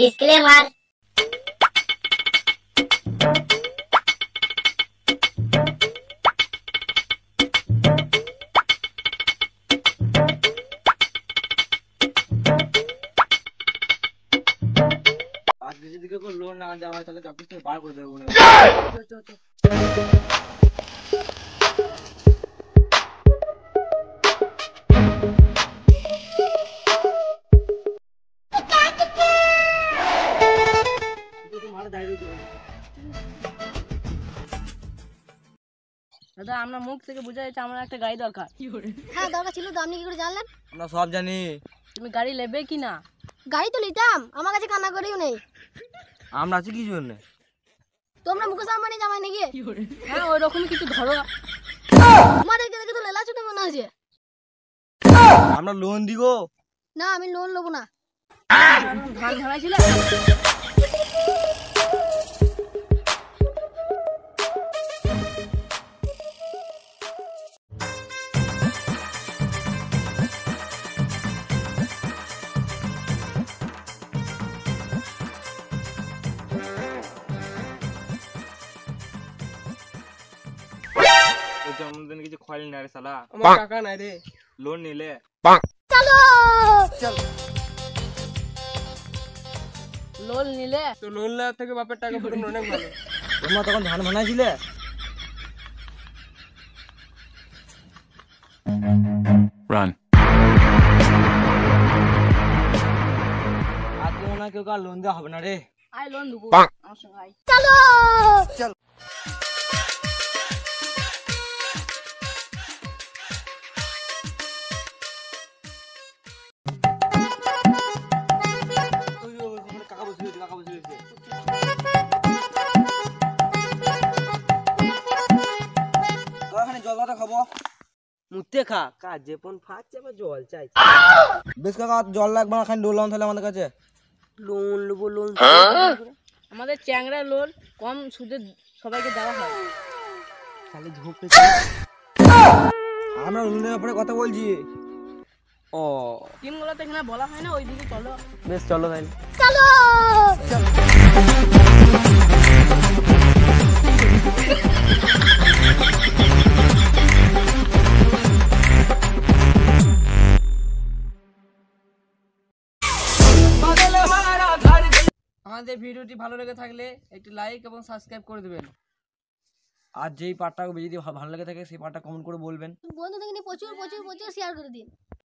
Disclaimer. আজকে যদি কেউ লোন না দেওয়া হয় তাহলে অফিস থেকে বার করে দেবো। দাদা আপনার মুখ থেকে বোঝা যাচ্ছে আমার একটা গাড়ি দরকার। হ্যাঁ দরকার ছিল তো, আপনি কি করে জানলেন? আমরা সব জানি। তুমি গাড়ি নেবে কি না? গাড়ি তো নিতাম, আমার কাছে কান্না করেও নেই। আমরা আছি কি জন্য? তোমরা মুকেশ আম্বানি জামাই নাকি? হ্যাঁ ওই রকম কিছু ধরো। তোমাদেরকে দেখে তো লেলা ছুটে মনে হচ্ছে। আমরা লোন দিব না, আমি লোন নেবো না। ধান ভাড়াইছিলে? জন্মদিন কিছু খয়লি না রে শালা। আমার টাকা নাই রে। লোন নিলে চলো লোন নিলে? তো লোন নেওয়ার থেকে বাপের টাকা পড়ুন অনেক ভালো। তোমরা তখন ধান ভানাইছিলে? Run. আজকে মনে হয় কেউ কার লোন দেওয়া হবে না রে। আয় লোন দেবো আমার সঙ্গে আয়। চলো কাকা বসে রয়েছে, কাকা বসে রয়েছে। ওখানে জল দাও খাবো। মুতে খা, কাজে পন ফাচ্ছে আবার জল চাই। বেশ কাকা জল লাগবে না, খালি ডোলাম তাহলে আমাদের কাছে। লোন নেবো লোন। আমাদের চ্যাংড়া লোন কম সুদে সবাইকে দেওয়া হয়। খালি ঝোপে আমরা লোনের ব্যাপারে কথা বলছি। ও টিমগুলোতে এখানে বলা হয় না, ওইদিকে চলো। বেশ চলো তাই। চলো আমাদের ভিডিওটি ভালো লেগে থাকলে একটি লাইক এবং সাবস্ক্রাইব করে দেবেন। আর যেই পার্টটা যদি ভালো লেগে থাকে সেই পার্টটা কমেন্ট করে বলবেন। বন্ধুদের নিয়ে প্রচুর প্রচুর প্রচুর শেয়ার করে দিন।